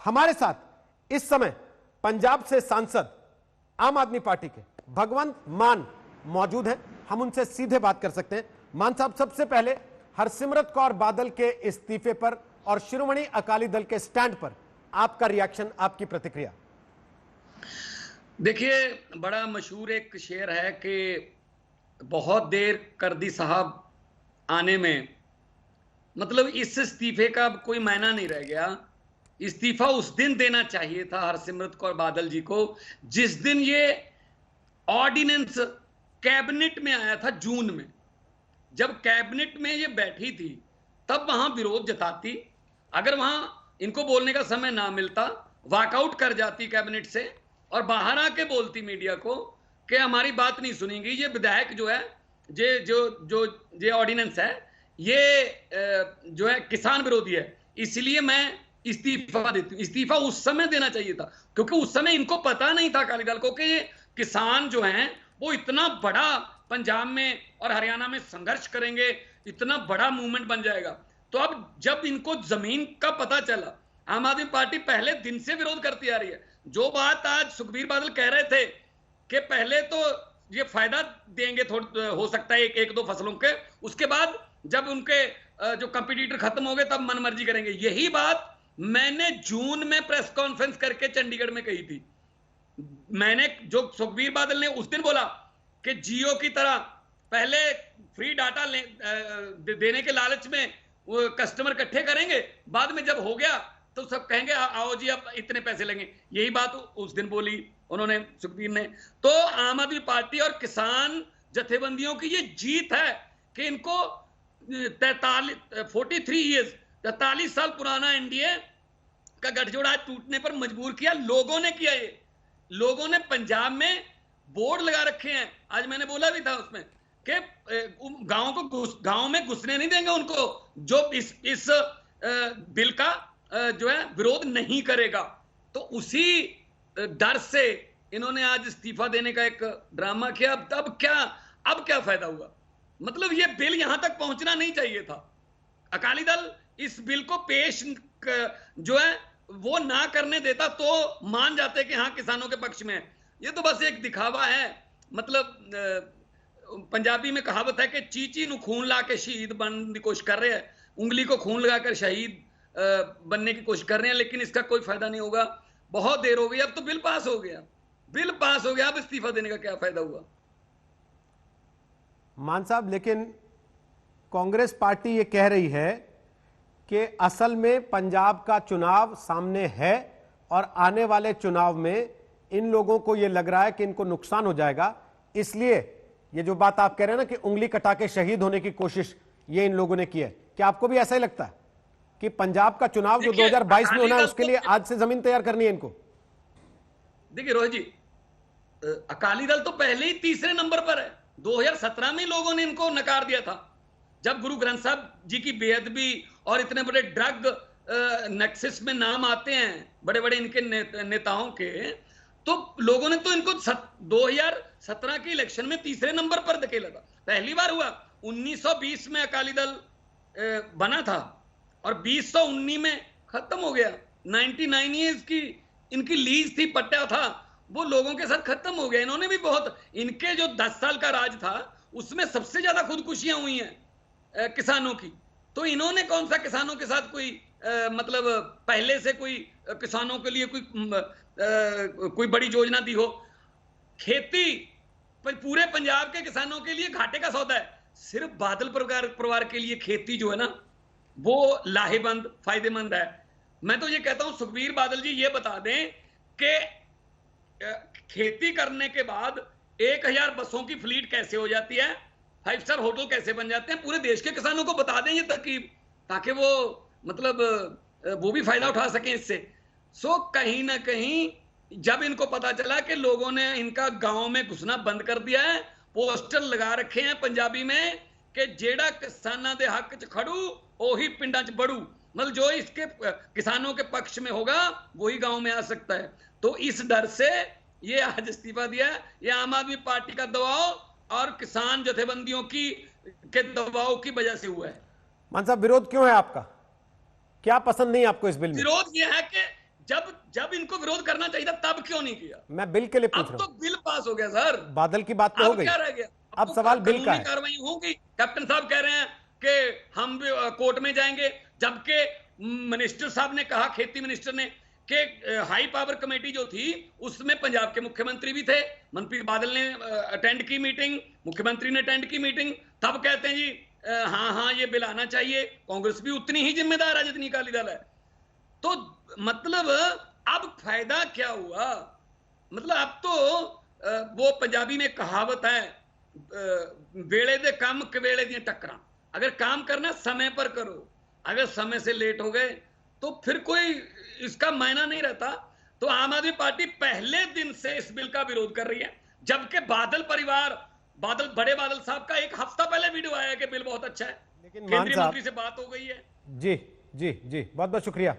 हमारे साथ इस समय पंजाब से सांसद आम आदमी पार्टी के भगवंत मान मौजूद हैं, हम उनसे सीधे बात कर सकते हैं। मान साहब, सबसे पहले हरसिमरत कौर बादल के इस्तीफे पर और शिरोमणि अकाली दल के स्टैंड पर आपका रिएक्शन, आपकी प्रतिक्रिया। देखिए, बड़ा मशहूर एक शेर है कि बहुत देर कर दी साहब आने में, मतलब इस इस्तीफे का कोई मायना नहीं रह गया। इस्तीफा उस दिन देना चाहिए था हरसिमरत कौर बादल जी को जिस दिन ये ऑर्डिनेंस कैबिनेट में आया था, जून में। जब कैबिनेट में ये बैठी थी तब वहां विरोध जताती। अगर वहां इनको बोलने का समय ना मिलता, वॉकआउट कर जाती कैबिनेट से और बाहर आके बोलती मीडिया को कि हमारी बात नहीं सुनेंगी, ये विधायक जो है, ये ऑर्डिनेंस है, ये जो है किसान विरोधी है, इसलिए मैं इस्तीफा देती हूं। इस्तीफा उस समय देना चाहिए था क्योंकि उस समय इनको पता नहीं था अकाली दल को कि ये किसान जो हैं वो इतना बड़ा पंजाब में और हरियाणा में संघर्ष करेंगे, इतना बड़ा मूवमेंट बन जाएगा। तो अब जब इनको जमीन का पता चला, आम आदमी पार्टी पहले दिन से विरोध करती आ रही है। जो बात आज सुखबीर बादल कह रहे थे कि पहले तो ये फायदा देंगे, थोड़ा हो सकता है एक दो फसलों के, उसके बाद जब उनके जो कंपटीटर खत्म हो गए तब मनमर्जी करेंगे। यही बात मैंने जून में प्रेस कॉन्फ्रेंस करके चंडीगढ़ में कही थी। मैंने जो सुखबीर बादल ने उस दिन बोला कि जियो की तरह पहले फ्री डाटा देने के लालच में वो कस्टमर इकट्ठे करेंगे, बाद में जब हो गया तो सब कहेंगे आओ जी अब इतने पैसे लेंगे। यही बात उस दिन बोली उन्होंने, सुखबीर ने। तो आम आदमी पार्टी और किसान जथेबंदियों की ये जीत है कि इनको 43 साल पुराना एनडीए का गठजोड़ आज टूटने पर मजबूर किया। लोगों ने किया, ये लोगों ने पंजाब में बोर्ड लगा रखे हैं। आज मैंने बोला भी था उसमें कि गांव में घुसने नहीं देंगे उनको जो इस बिल का जो है विरोध नहीं करेगा। तो उसी डर से इन्होंने आज इस्तीफा देने का एक ड्रामा किया। अब क्या फायदा हुआ? मतलब ये बिल यहां तक पहुंचना नहीं चाहिए था। अकाली दल इस बिल को पेश जो है वो ना करने देता तो मान जाते कि हाँ किसानों के पक्ष में है। ये तो बस एक दिखावा है। मतलब पंजाबी में कहावत है कि चीची नु खून ला के शहीद बनने की कोशिश कर रहे हैं, उंगली को खून लगाकर शहीद बनने की कोशिश कर रहे हैं, लेकिन इसका कोई फायदा नहीं होगा। बहुत देर हो गई, अब तो बिल पास हो गया, अब इस्तीफा देने का क्या फायदा हुआ? मान साहब, लेकिन कांग्रेस पार्टी ये कह रही है कि असल में पंजाब का चुनाव सामने है और आने वाले चुनाव में इन लोगों को ये लग रहा है कि इनको नुकसान हो जाएगा, इसलिए ये जो बात आप कह रहे हैं ना कि उंगली कटा के शहीद होने की कोशिश ये इन लोगों ने की है। क्या आपको भी ऐसा ही लगता है कि पंजाब का चुनाव जो 2022 में होना है उसके लिए आज से जमीन तैयार करनी है इनको? देखिए रोहित जी, अकाली दल तो पहले ही तीसरे नंबर पर है। 2017 में लोगों ने इनको नकार दिया था जब गुरु ग्रंथ साहब जी की बेअदबी और इतने बड़े ड्रग नेक्सस में नाम आते हैं बड़े बड़े इनके नेताओं के, तो लोगों ने तो इनको 2017 के इलेक्शन में तीसरे नंबर पर धकेला था। पहली बार हुआ 1920 में अकाली दल बना था और 2019 में खत्म हो गया। 99 ईयर्स की इनकी लीज थी, पट्टा था, वो लोगों के साथ खत्म हो गया। इन्होंने भी बहुत, इनके जो 10 साल का राज था उसमें सबसे ज्यादा खुदकुशियां हुई हैं किसानों की। तो इन्होंने कौन सा किसानों के साथ कोई मतलब पहले से कोई किसानों के लिए कोई बड़ी योजना दी हो? खेती पूरे पंजाब के किसानों के लिए घाटे का सौदा है। सिर्फ बादल परिवार के लिए खेती जो है ना वो लाहेबंद, फायदेमंद है। मैं तो ये कहता हूं सुखबीर बादल जी ये बता दें कि खेती करने के बाद 1000 बसों की फ्लीट कैसे हो जाती है, 5 स्टार होटल कैसे बन जाते हैं, पूरे देश के किसानों को बता दें ये तरकीब, ताकि वो मतलब वो भी फायदा उठा सकें इससे। सो कहीं ना कहीं जब इनको पता चला कि लोगों ने इनका गांव में घुसना बंद कर दिया है, पोस्टर लगा रखे हैं पंजाबी में कि जेड़ा किसाना दे हक च खड़ू ओही पिंडा च बढ़ू, मतलब जो इसके किसानों के पक्ष में होगा वही गांव में आ सकता है। तो इस डर से ये आज इस्तीफा दिया है। ये आम आदमी पार्टी का दबाव और किसान जथेबंदियों के दबाव की वजह से हुआ है। मान साहब, विरोध क्यों है आपका? क्या पसंद नहीं आपको इस बिल में? विरोध ये है कि जब जब इनको विरोध करना चाहिए था तब क्यों नहीं किया? मैं बिल के लिए पूछ अब रहा तो हूं। बिल पास हो गया सर, बादल की बात तो हो अब गई, क्या रह गया? अब तो सवाल बिल का कानूनी है। कार्रवाई होगी। कैप्टन साहब कह रहे हैं कि हम भी कोर्ट में जाएंगे, जबकि मिनिस्टर साहब ने कहा, खेती मिनिस्टर ने, कि हाई पावर कमेटी जो थी उसमें पंजाब के मुख्यमंत्री भी थे, मनप्रीत बादल ने अटेंड की मीटिंग, मुख्यमंत्री ने अटेंड की मीटिंग, तब कहते हैं जी हाँ हाँ ये बिल आना चाहिए। कांग्रेस भी उतनी ही जिम्मेदार है जितनी अकाली दल है। तो मतलब अब फायदा क्या हुआ? मतलब अब तो वो पंजाबी में कहावत है, वेले दे काम कवेले दी टक्करां। अगर काम करना समय पर करो, अगर समय से लेट हो गए तो फिर कोई इसका मायना नहीं रहता। तो आम आदमी पार्टी पहले दिन से इस बिल का विरोध कर रही है, जबकि बादल परिवार, बड़े बादल साहब का एक हफ्ता पहले वीडियो आया कि बिल बहुत अच्छा है, लेकिन मान केंद्रीय साहब, मंत्री से बात हो गई है। जी जी जी, बहुत बहुत शुक्रिया।